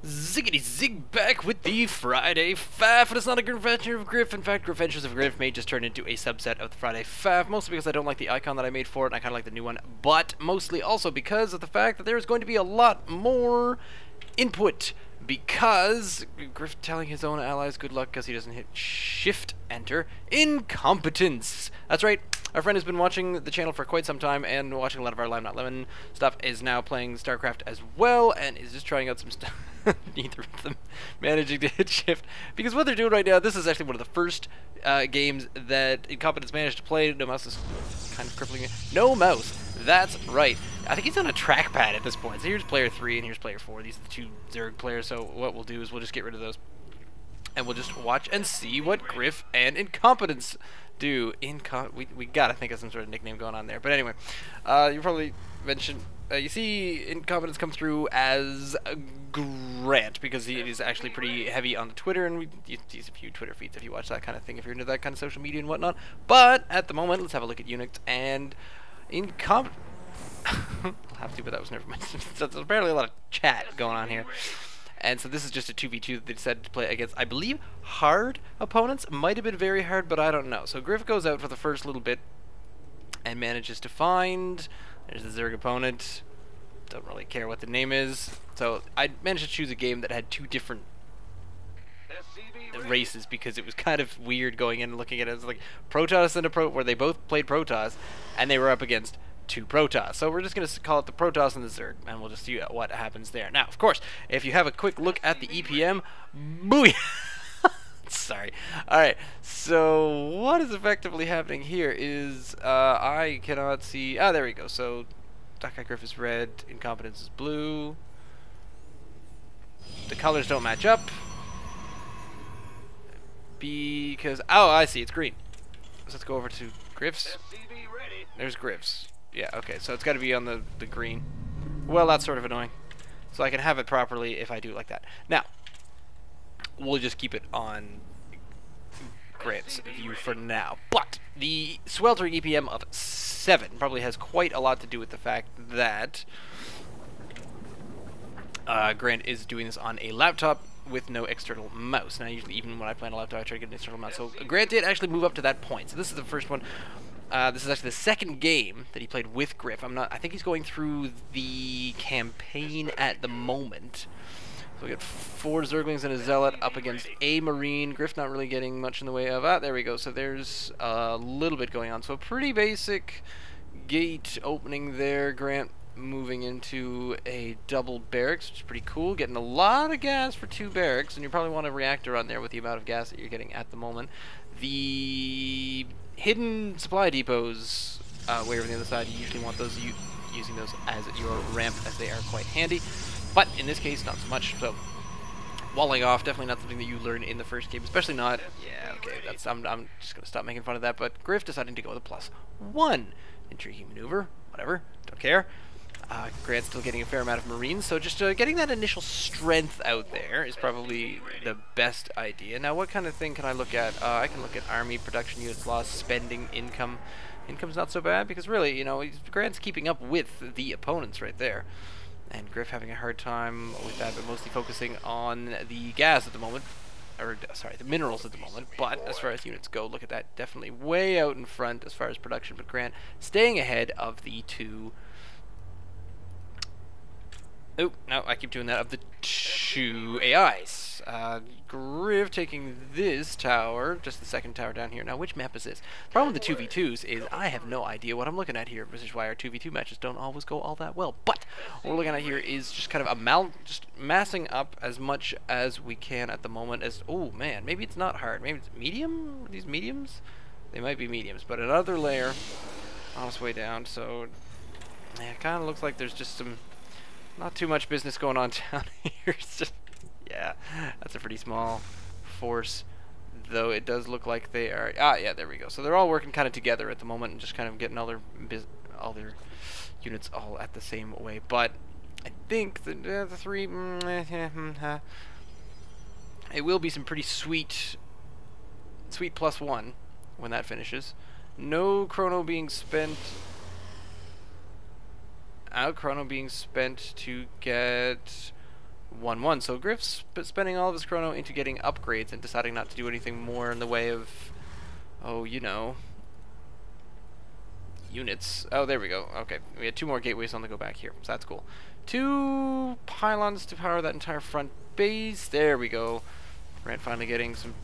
Ziggity zig back with the Friday Faff, and it's not a adventure of Griff. In fact, Adventures of Griff may just turn into a subset of the Friday Faff, mostly because I don't like the icon that I made for it, and I kind of like the new one, but mostly also because of the fact that there's going to be a lot more input, because Griff telling his own allies good luck because he doesn't hit shift enter. Incompetence! That's right. Our friend has been watching the channel for quite some time and watching a lot of our Lime Not Lemon stuff, is now playing Starcraft as well, and is just trying out some stuff. Neither of them managing to hit shift, because what they're doing right now, this is actually one of the first games that Incompetence managed to play. No mouse is kind of crippling it. No mouse. That's right. I think he's on a trackpad at this point. So here's player 3 and here's player 4. These are the two Zerg players, so what we'll do is we'll just get rid of those. And we'll just watch and see what Griff and Incompetence do. We gotta think of some sort of nickname going on there. But anyway, you probably mentioned, you see Incompetence come through as Grant, because he is actually pretty heavy on the Twitter, and we use a few Twitter feeds if you watch that kind of thing, if you're into that kind of social media and whatnot. But at the moment, let's have a look at Unix and Incompetence. I'll have to, but that was never mentioned. So there's apparently a lot of chat going on here. And so this is just a 2v2 that they decided to play against, I believe, hard opponents. Might have been very hard, but I don't know. So Griff goes out for the first little bit and manages to find... There's the Zerg opponent. Don't really care what the name is. So I managed to choose a game that had two different races, because it was kind of weird going in and looking at it. It was like Protoss and a where they both played Protoss, and they were up against two Protoss. So we're just going to call it the Protoss and the Zerg, and we'll just see what happens there. Now, of course, if you have a quick look at the EPM, booyah! Sorry. Alright, so what is effectively happening here is, I cannot see... Ah, there we go. So, Duckeye Griff is red, Incompetence is blue. The colors don't match up. Because... Oh, I see, it's green. So let's go over to Griff's. There's Griff's. Yeah, okay, so it's got to be on the green. Well, that's sort of annoying. So I can have it properly if I do it like that. Now, we'll just keep it on Grant's view for now. But the sweltering EPM of 7 probably has quite a lot to do with the fact that Grant is doing this on a laptop with no external mouse. Now, usually, even when I play on a laptop, I try to get an external mouse. So Grant did actually move up to that point. So this is the first one. This is actually the second game that he played with Griff. I think he's going through the campaign at the moment. So we got 4 Zerglings and a Zealot up against a Marine. Griff not really getting much in the way of... Ah, there we go. So there's a little bit going on. So a pretty basic gate opening there. Grant moving into a double barracks, which is pretty cool. Getting a lot of gas for 2 barracks, and you probably want a reactor on there with the amount of gas that you're getting at the moment. The hidden supply depots way over on the other side, you usually want those using those as your ramp, as they are quite handy. But in this case, not so much. So walling off, definitely not something that you learn in the first game, especially not... Yeah, okay, that's I'm just going to stop making fun of that. But Griff deciding to go with a +1. Intriguing maneuver, whatever, don't care. Grant's still getting a fair amount of Marines, so just getting that initial strength out there is probably the best idea. Now, what kind of thing can I look at? I can look at army, production units lost, spending, income. Income's not so bad, because really, you know, Grant's keeping up with the opponents right there. And Griff having a hard time with that, but mostly focusing on the gas at the moment. Or, sorry, the minerals at the moment. But as far as units go, look at that. Definitely way out in front as far as production. But Grant staying ahead of the 2... Oh, no, I keep doing that, of the 2 AIs. Griff taking this tower, just the second tower down here. Now, which map is this? The problem with the 2v2s is I have no idea what I'm looking at here, which is why our 2v2 matches don't always go all that well. But what we're looking at here is just kind of just massing up as much as we can at the moment. As oh man, maybe it's not hard. Maybe it's medium. Are these mediums? They might be mediums, but another layer on its way down. So yeah, it kind of looks like there's just some. Not too much business going on down here. It's just, yeah, that's a pretty small force, though it does look like they are... Ah, yeah, there we go. So they're all working kind of together at the moment and just kind of getting all their units all at the same way. But I think the 3... it will be some pretty sweet +1 when that finishes. No chrono being spent... Chrono being spent to get 1-1. So Griff's spending all of his chrono into getting upgrades and deciding not to do anything more in the way of, oh, you know, units. Oh, there we go. Okay, we had 2 more gateways on the go back here, so that's cool. 2 pylons to power that entire front base. There we go. Grant finally getting some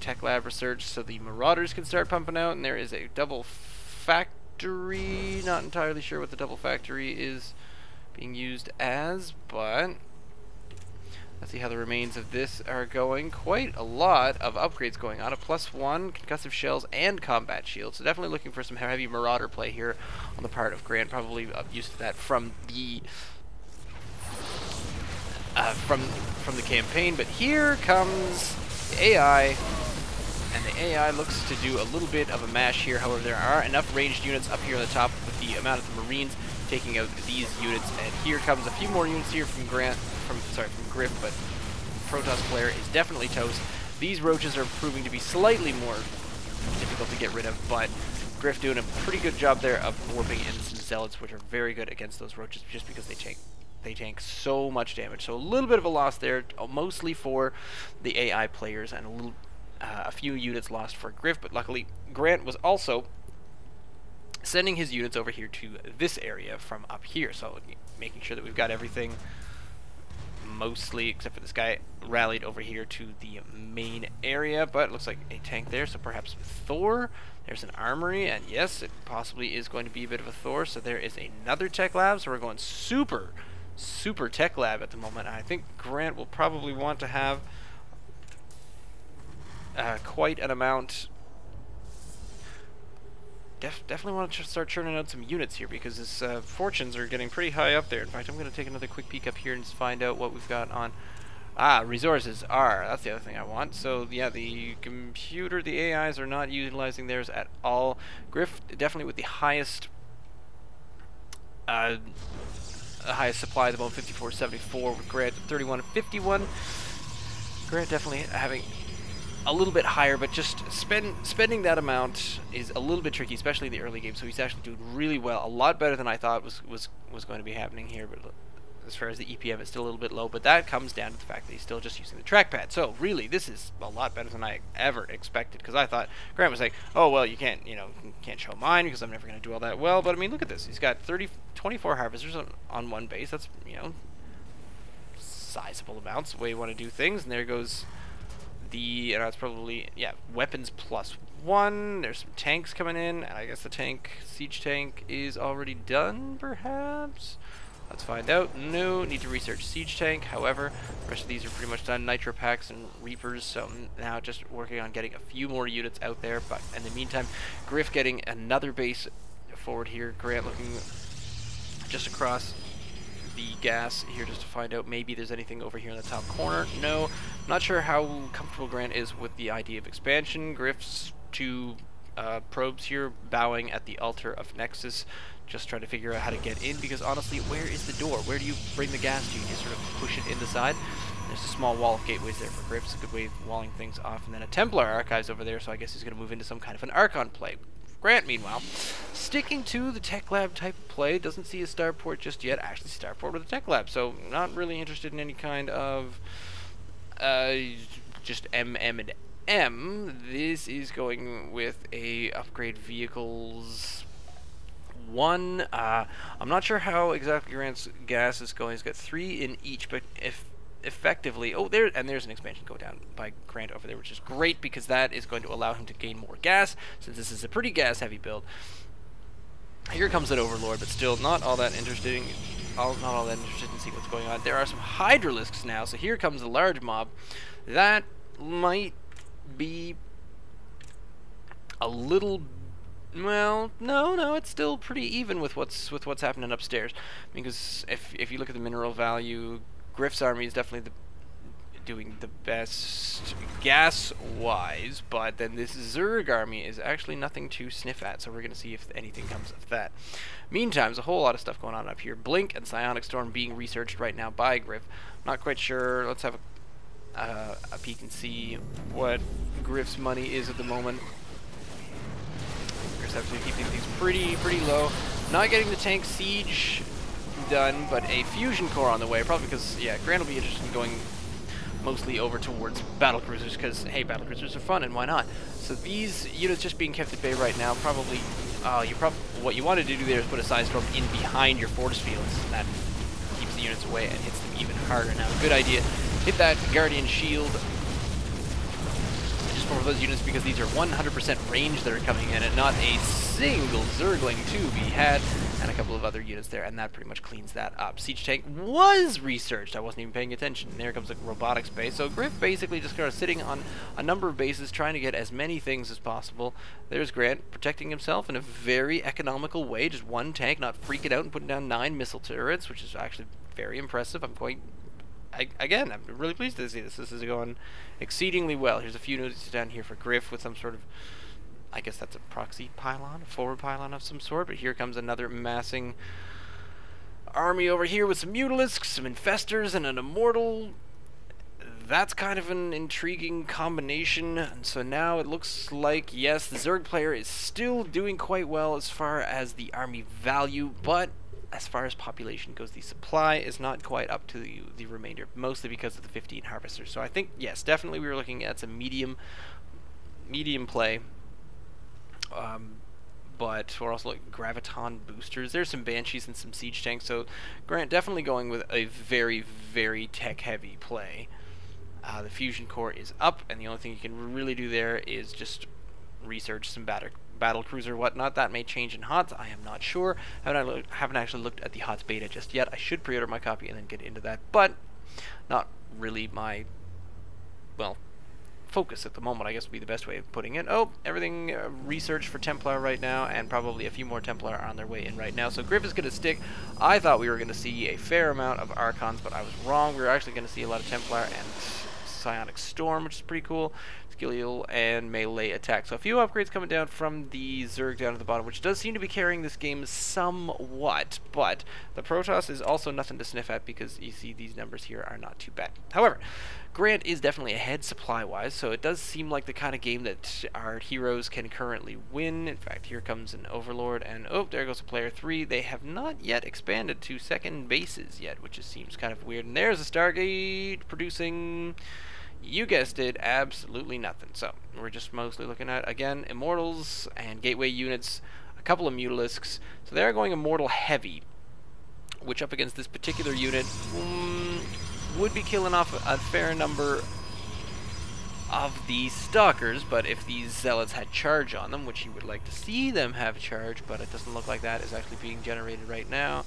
tech lab research so the Marauders can start pumping out, and there is a double factory. Not entirely sure what the double factory is being used as, but let's see how the remains of this are going. Quite a lot of upgrades going on. A +1 concussive shells and combat shields. So definitely looking for some heavy Marauder play here on the part of Grant. Probably used to that from the from the campaign. But here comes the AI, and the AI looks to do a little bit of a mash here. However, there are enough ranged units up here on the top with the amount of the Marines taking out these units, and here comes a few more units here from Griff, but Protoss player is definitely toast. These roaches are proving to be slightly more difficult to get rid of, but Griff doing a pretty good job there of warping in some zealots, which are very good against those roaches just because they tank so much damage. So a little bit of a loss there, mostly for the AI players, and a few units lost for Griff, but luckily Grant was also sending his units over here to this area from up here, so making sure that we've got everything mostly, except for this guy, rallied over here to the main area. But it looks like a tank there, so perhaps Thor. There's an armory, and yes, it possibly is going to be a bit of a Thor. So there is another tech lab, so we're going super tech lab at the moment. I think Grant will probably want to have quite an amount. Definitely want to start churning out some units here, because his fortunes are getting pretty high up there. In fact, I'm going to take another quick peek up here and find out what we've got on. Resources are. That's the other thing I want. So, yeah, the computer, the AIs are not utilizing theirs at all. Griff, definitely with the highest supply at the moment, 5474, with Grant at 3151. Grant definitely having a little bit higher, but just spending that amount is a little bit tricky, especially in the early game. So he's actually doing really well, a lot better than I thought was going to be happening here. But as far as the EPM, it's still a little bit low, but that comes down to the fact that he's still just using the trackpad. So really, this is a lot better than I ever expected, because I thought Grant was like, oh well, you can't show mine because I'm never going to do all that well. But I mean, look at this. He's got 24 harvesters on one base. That's sizable amounts, the way you want to do things. And there goes the, it's probably, yeah, weapons +1. There's some tanks coming in, and I guess the siege tank is already done, perhaps? Let's find out. No, need to research siege tank. However, the rest of these are pretty much done. Nitro packs and reapers, so now just working on getting a few more units out there. But in the meantime, Griff getting another base forward here. Grant looking just across the gas here just to find out maybe there's anything over here in the top corner. No, not sure how comfortable Grant is with the idea of expansion. Griff's 2 probes here bowing at the altar of Nexus, just trying to figure out how to get in, because honestly, where is the door? Where do you bring the gas to? You just sort of push it in the side. There's a small wall of gateways there for Griff. It's a good way of walling things off. And then a Templar archives over there, so I guess he's going to move into some kind of an Archon play. Grant, meanwhile, sticking to the tech lab type of play, doesn't see a starport just yet. Actually, starport with a tech lab, so not really interested in any kind of just and M. This is going with a upgrade vehicles 1. I'm not sure how exactly Grant's gas is going. He's got 3 in each, but effectively, there's an expansion go down by Grant over there, which is great, because that is going to allow him to gain more gas, since this is a pretty gas heavy build. Here comes an Overlord, but still not all that interested in seeing what's going on. There are some Hydralisks now, so here comes a large mob. That might be a little, well, no, it's still pretty even with what's happening upstairs, because if you look at the mineral value, Griff's army is definitely doing the best gas-wise, but then this Zerg army is actually nothing to sniff at, so we're going to see if anything comes of that. Meantime, there's a whole lot of stuff going on up here. Blink and Psionic Storm being researched right now by Griff. Not quite sure. Let's have a peek and see what Griff's money is at the moment. Griff's actually keeping things pretty low. Not getting the tank siege done, but a fusion core on the way, probably because, yeah, Grant will be interested in going mostly over towards battlecruisers, because, hey, battlecruisers are fun, and why not? So these units just being kept at bay right now, probably, what you wanted to do there is put a side storm in behind your force fields, and that keeps the units away and hits them even harder. Now, good idea, hit that Guardian Shield, just for those units, because these are 100% range that are coming in, and not a single Zergling to be had, and a couple of other units there, and that pretty much cleans that up. Siege Tank was researched. I wasn't even paying attention. There comes the robotics base. So Griff basically just started sitting on a number of bases, trying to get as many things as possible. There's Grant protecting himself in a very economical way. Just one tank, not freaking out and putting down 9 missile turrets, which is actually very impressive. Again, I'm really pleased to see this. This is going exceedingly well. Here's a few units down here for Griff with some sort of, I guess that's a proxy pylon, a forward pylon of some sort, but here comes another massing army over here with some Mutalisks, some Infestors, and an Immortal. That's kind of an intriguing combination, and so now it looks like, yes, the Zerg player is still doing quite well as far as the army value, but as far as population goes, the supply is not quite up to the remainder, mostly because of the 15 Harvesters. So I think, yes, definitely we were looking at some medium play. But we're also looking at Graviton boosters. There's some Banshees and some Siege Tanks, so Grant definitely going with a very, very tech-heavy play. The Fusion Core is up, and the only thing you can really do there is just research some battle cruiser whatnot. That may change in HOTS, I am not sure. Haven't actually looked at the HOTS beta just yet. I should pre-order my copy and then get into that, but not really my, well, focus at the moment, I guess would be the best way of putting it. Oh, everything research for Templar right now, and probably a few more Templar are on their way in right now. So Griff is going to stick. I thought we were going to see a fair amount of Archons, but I was wrong. We were actually going to see a lot of Templar and Psionic Storm, which is pretty cool. Skillial and melee attack. So a few upgrades coming down from the Zerg down at the bottom, which does seem to be carrying this game somewhat, but the Protoss is also nothing to sniff at, because you see these numbers here are not too bad. However, Grant is definitely ahead supply-wise, so it does seem like the kind of game that our heroes can currently win. In fact, here comes an Overlord, and oh, there goes a player 3. They have not yet expanded to second bases yet, which just seems kind of weird. And there's a Stargate producing, you guessed it, absolutely nothing. So we're just mostly looking at, again, Immortals and Gateway units, a couple of Mutalisks. So they're going Immortal heavy, which up against this particular unit would be killing off a fair number of the Stalkers, but if these Zealots had charge on them, which you would like to see them have charge, but it doesn't look like that is actually being generated right now.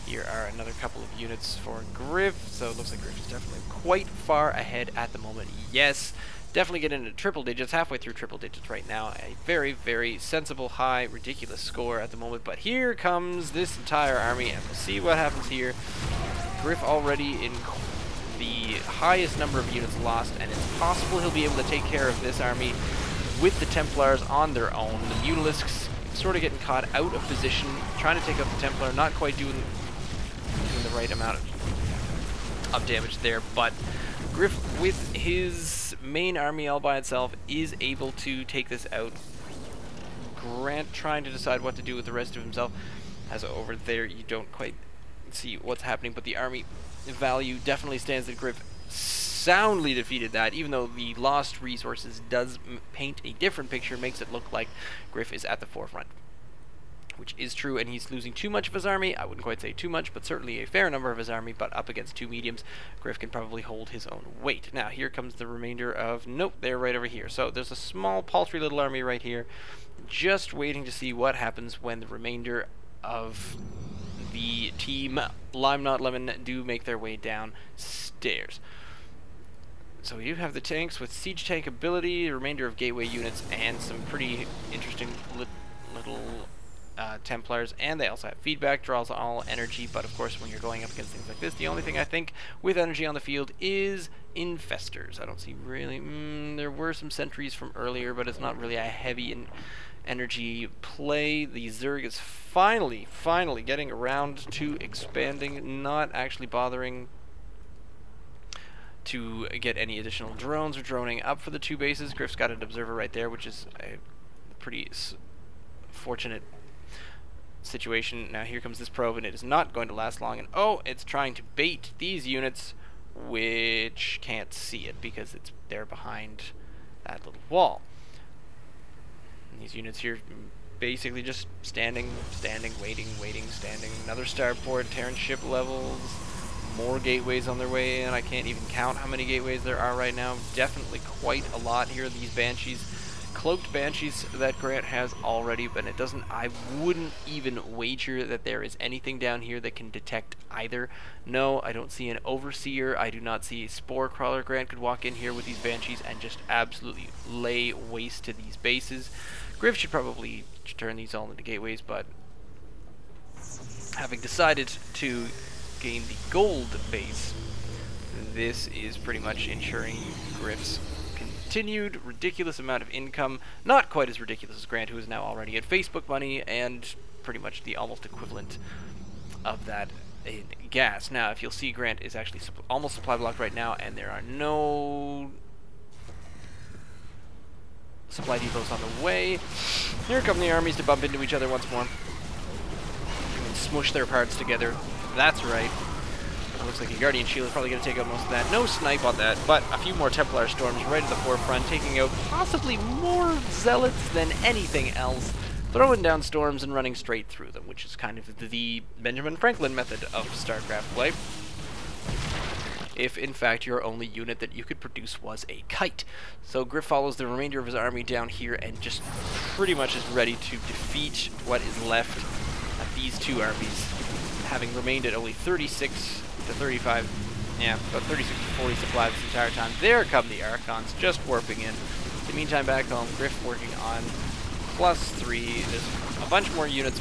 Here are another couple of units for Griff, so it looks like Griff is definitely quite far ahead at the moment. Yes, definitely getting into triple digits, halfway through triple digits right now. A very, very sensible, high, ridiculous score at the moment, but here comes this entire army, and we'll see what happens here. Griff already in the highest number of units lost, and it's possible he'll be able to take care of this army with the Templars on their own. The Mutalisks sort of getting caught out of position, trying to take out the Templar, not quite doing the right amount of damage there, but Griff, with his main army all by itself, is able to take this out. Grant trying to decide what to do with the rest of himself, as over there you don't quite see what's happening, but the army value definitely stands that Griff soundly defeated that, even though the lost resources does paint a different picture, makes it look like Griff is at the forefront, which is true, and he's losing too much of his army. I wouldn't quite say too much, but certainly a fair number of his army, but up against two mediums, Griff can probably hold his own weight. Now, here comes the remainder of, nope, they're right over here. So there's a small, paltry little army right here, just waiting to see what happens when the remainder of the team Lime Not Lemon do make their way downstairs. So we do have the tanks with siege tank ability, the remainder of gateway units, and some pretty interesting little Templars, and they also have feedback, draws all energy, but of course when you're going up against things like this, the only thing I think with energy on the field is Infestors. I don't see really, there were some sentries from earlier, but it's not really a heavy energy play. The Zerg is finally getting around to expanding, not actually bothering to get any additional drones or droning up for the two bases. Griff's got an observer right there, which is a pretty fortunate situation. Now here comes this probe, and it is not going to last long. And oh, it's trying to bait these units, which can't see it because it's there behind that little wall. And these units here basically just standing, waiting, standing. Another starport, Terran ship levels, more gateways on their way in. I can't even count how many gateways there are right now. Definitely quite a lot here. These Banshees, cloaked Banshees that Grant has already, but it doesn't, I wouldn't even wager that there is anything down here that can detect either. No, I don't see an Overseer. I do not see a Spore Crawler. Grant could walk in here with these Banshees and just absolutely lay waste to these bases. Griff should probably turn these all into gateways, but having decided to gain the gold base, this is pretty much ensuring Griff's continued ridiculous amount of income. Not quite as ridiculous as Grant, who is now already at Facebook money, and pretty much the almost equivalent of that in gas. Now, if you'll see, Grant is actually almost supply blocked right now, and there are no supply depots on the way. Here come the armies to bump into each other once more and smush their parts together. That's right. It looks like a Guardian Shield is probably going to take out most of that. No snipe on that, but a few more Templar Storms right at the forefront, taking out possibly more Zealots than anything else, throwing down storms and running straight through them, which is kind of the Benjamin Franklin method of Starcraft play. If, in fact, your only unit that you could produce was a kite. So Griff follows the remainder of his army down here and just pretty much is ready to defeat what is left of these two armies, having remained at only 36 to 35, yeah, about 36 to 40 supplies this entire time. There come the Archons, just warping in. In the meantime, back home, Griff working on +3. There's a bunch more units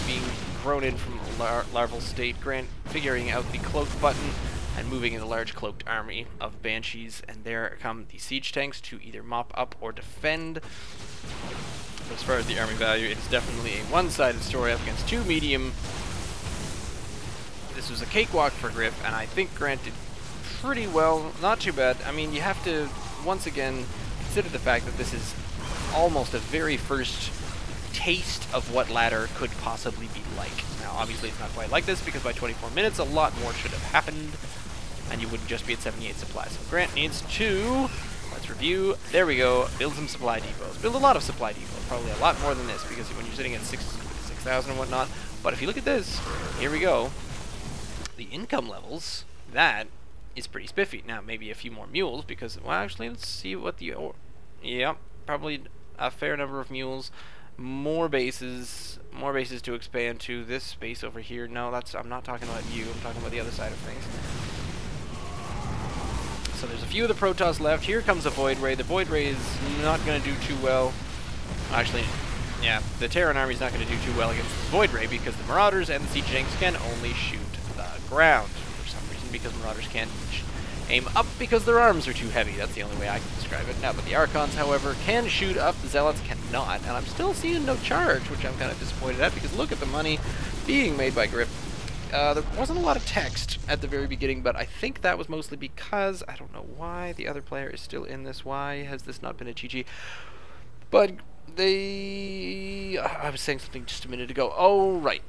being thrown in from larval state. Grant figuring out the cloak button and moving in a large cloaked army of Banshees, and there come the siege tanks to either mop up or defend. But as far as the army value, it's definitely a one-sided story up against two medium. This was a cakewalk for Griff, and I think Grant did pretty well. Not too bad. I mean, you have to, once again, consider the fact that this is almost a very first taste of what ladder could possibly be like. Now, obviously, it's not quite like this, because by 24 minutes, a lot more should have happened, and you wouldn't just be at 78 supplies. So Grant needs to, let's review, there we go, build some supply depots. Build a lot of supply depots, probably a lot more than this, because when you're sitting at 6,000 and whatnot. But if you look at this, here we go. The income levels, that is pretty spiffy. Now, maybe a few more mules, because, well, actually, let's see what the, yeah, probably a fair number of mules. More bases to expand to. This space over here, no, that's, I'm not talking about you, I'm talking about the other side of things. So there's a few of the Protoss left. Here comes the Void Ray. The Void Ray is not going to do too well. Actually, yeah, the Terran army is not going to do too well against the Void Ray, because the Marauders and the Siege Tanks can only shoot the ground for some reason, because Marauders can't aim up because their arms are too heavy. That's the only way I can describe it. Now, but the Archons, however, can shoot up. The Zealots cannot, and I'm still seeing no charge, which I'm kind of disappointed at, because look at the money being made by Griff. There wasn't a lot of text at the very beginning, but I think that was mostly because, I don't know why, the other player is still in this. Why has this not been a GG? But they... I was saying something just a minute ago. Oh, right.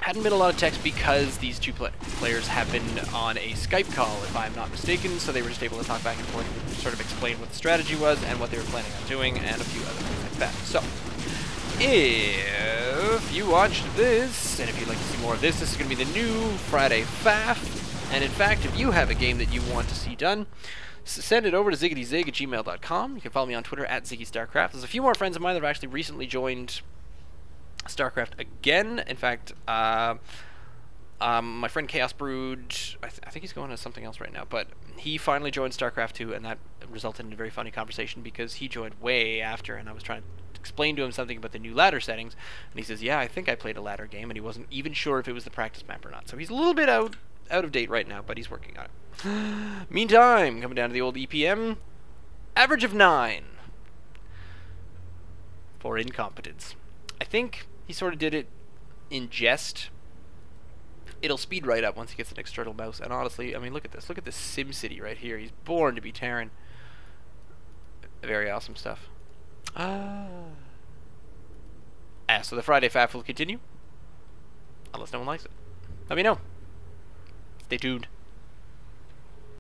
Hadn't been a lot of text because these two players have been on a Skype call, if I'm not mistaken, so they were just able to talk back and forth and sort of explain what the strategy was and what they were planning on doing, and a few other things like that. So, if you watched this, and if you'd like to see more of this, this is going to be the new Friday Faff, and in fact, if you have a game that you want to see done, send it over to ziggityzig@gmail.com. You can follow me on Twitter at ZiggyStarcraft. There's a few more friends of mine that have actually recently joined Starcraft again. In fact, my friend Chaos Brood, I think he's going to something else right now, but he finally joined Starcraft 2, and that resulted in a very funny conversation, because he joined way after, and I was trying to explain to him something about the new ladder settings, and he says, yeah, I think I played a ladder game, and he wasn't even sure if it was the practice map or not. So he's a little bit out of date right now, but he's working on it. Meantime, coming down to the old EPM, average of 9 for Incompetence. I think he sort of did it in jest. It'll speed right up once he gets an external mouse, and honestly, I mean, look at this. Look at this SimCity right here. He's born to be Terran. Very awesome stuff. So the Friday Faff will continue. unless no one likes it. Let me know. Stay tuned.